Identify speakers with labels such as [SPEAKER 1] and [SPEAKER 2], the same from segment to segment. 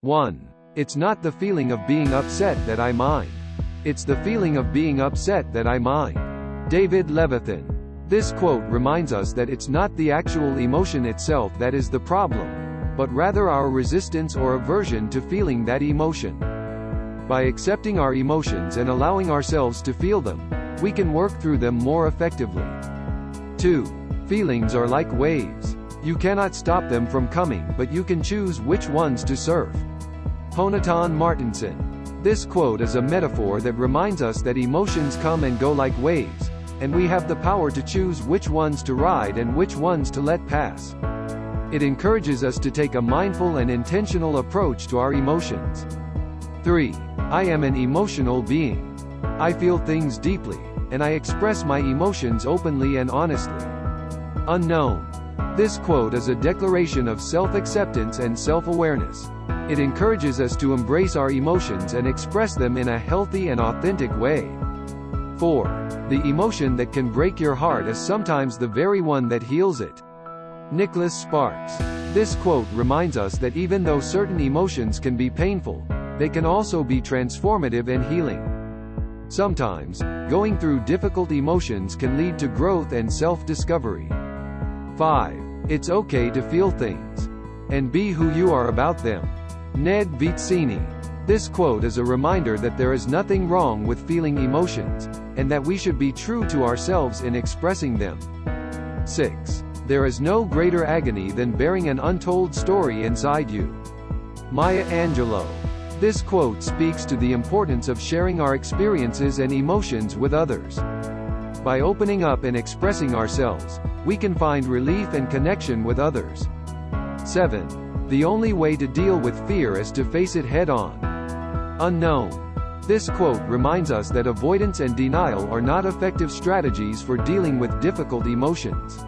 [SPEAKER 1] 1. It's not the feeling of being upset that I mind. It's the feeling of being upset that I mind. David Levithan. This quote reminds us that it's not the actual emotion itself that is the problem, but rather our resistance or aversion to feeling that emotion. By accepting our emotions and allowing ourselves to feel them, we can work through them more effectively. 2. Feelings are like waves. You cannot stop them from coming, but you can choose which ones to surf. Jonathan Martinson. This quote is a metaphor that reminds us that emotions come and go like waves, and we have the power to choose which ones to ride and which ones to let pass. It encourages us to take a mindful and intentional approach to our emotions. 3. I am an emotional being. I feel things deeply, and I express my emotions openly and honestly. Unknown. This quote is a declaration of self-acceptance and self-awareness. It encourages us to embrace our emotions and express them in a healthy and authentic way. 4. The emotion that can break your heart is sometimes the very one that heals it. Nicholas Sparks. This quote reminds us that even though certain emotions can be painful, they can also be transformative and healing. Sometimes, going through difficult emotions can lead to growth and self-discovery. 5. It's okay to feel things. And be who you are about them. Ned Vizzini. This quote is a reminder that there is nothing wrong with feeling emotions, and that we should be true to ourselves in expressing them. 6. There is no greater agony than bearing an untold story inside you. Maya Angelou. This quote speaks to the importance of sharing our experiences and emotions with others. By opening up and expressing ourselves, we can find relief and connection with others. 7. The only way to deal with fear is to face it head-on. Unknown. This quote reminds us that avoidance and denial are not effective strategies for dealing with difficult emotions.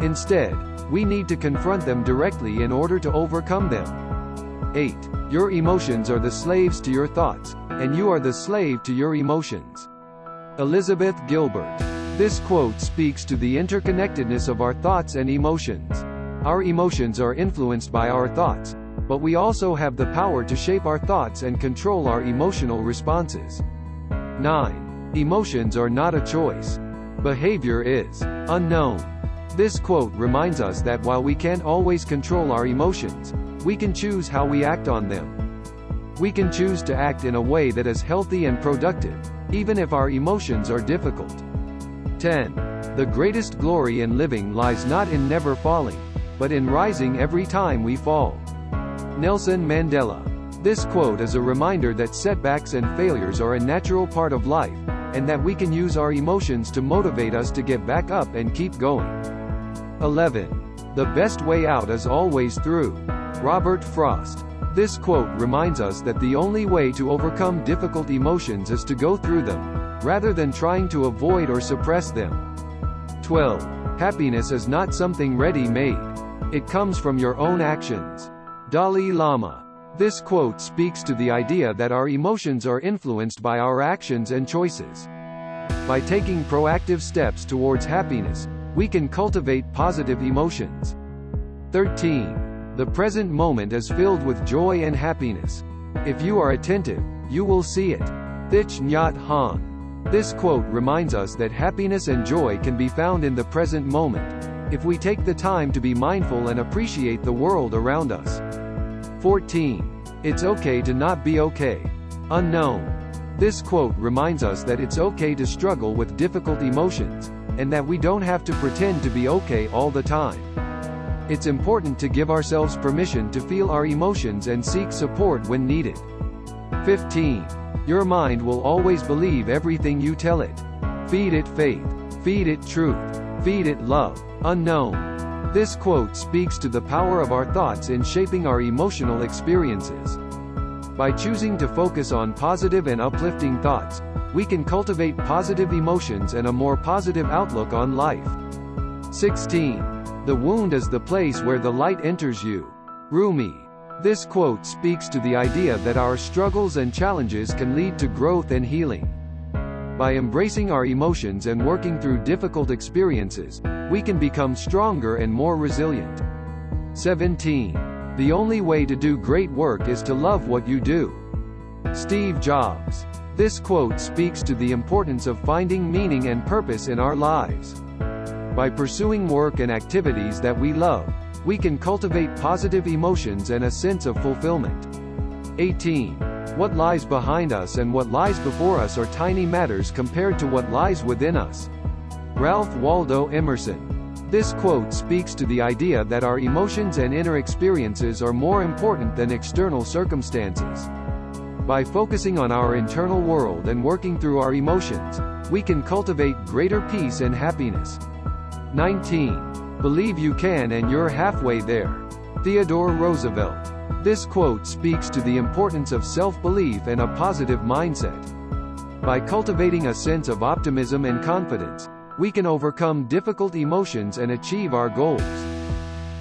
[SPEAKER 1] Instead, we need to confront them directly in order to overcome them. 8. Your emotions are the slaves to your thoughts, and you are the slave to your emotions. Elizabeth Gilbert. This quote speaks to the interconnectedness of our thoughts and emotions. Our emotions are influenced by our thoughts, but we also have the power to shape our thoughts and control our emotional responses. 9. Emotions are not a choice. Behavior is. Unknown. This quote reminds us that while we can't always control our emotions, we can choose how we act on them. We can choose to act in a way that is healthy and productive, even if our emotions are difficult. 10. The greatest glory in living lies not in never falling, but in rising every time we fall. Nelson Mandela. This quote is a reminder that setbacks and failures are a natural part of life, and that we can use our emotions to motivate us to get back up and keep going. 11. The best way out is always through. Robert Frost. This quote reminds us that the only way to overcome difficult emotions is to go through them, rather than trying to avoid or suppress them. 12. Happiness is not something ready-made. It comes from your own actions. Dalai Lama. This quote speaks to the idea that our emotions are influenced by our actions and choices. By taking proactive steps towards happiness, we can cultivate positive emotions. 13. The present moment is filled with joy and happiness. If you are attentive, you will see it. Thich Nhat Hanh. This quote reminds us that happiness and joy can be found in the present moment, if we take the time to be mindful and appreciate the world around us. 14. It's okay to not be okay. Unknown. This quote reminds us that it's okay to struggle with difficult emotions, and that we don't have to pretend to be okay all the time. It's important to give ourselves permission to feel our emotions and seek support when needed. 15. Your mind will always believe everything you tell it. Feed it faith. Feed it truth. Feed it love. Unknown. This quote speaks to the power of our thoughts in shaping our emotional experiences. By choosing to focus on positive and uplifting thoughts, we can cultivate positive emotions and a more positive outlook on life. 16. The wound is the place where the light enters you. Rumi. This quote speaks to the idea that our struggles and challenges can lead to growth and healing. By embracing our emotions and working through difficult experiences, we can become stronger and more resilient. 17. The only way to do great work is to love what you do. Steve Jobs. This quote speaks to the importance of finding meaning and purpose in our lives. By pursuing work and activities that we love, we can cultivate positive emotions and a sense of fulfillment. 18. What lies behind us and what lies before us are tiny matters compared to what lies within us. Ralph Waldo Emerson. This quote speaks to the idea that our emotions and inner experiences are more important than external circumstances. By focusing on our internal world and working through our emotions, we can cultivate greater peace and happiness. 19. Believe you can and you're halfway there. Theodore Roosevelt. This quote speaks to the importance of self-belief and a positive mindset. By cultivating a sense of optimism and confidence, we can overcome difficult emotions and achieve our goals.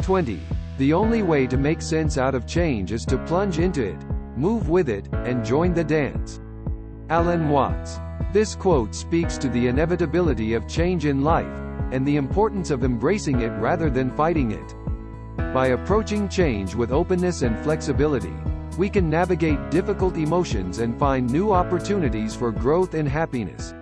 [SPEAKER 1] 20. The only way to make sense out of change is to plunge into it, move with it, and join the dance. Alan Watts. This quote speaks to the inevitability of change in life, and the importance of embracing it rather than fighting it. By approaching change with openness and flexibility, we can navigate difficult emotions and find new opportunities for growth and happiness.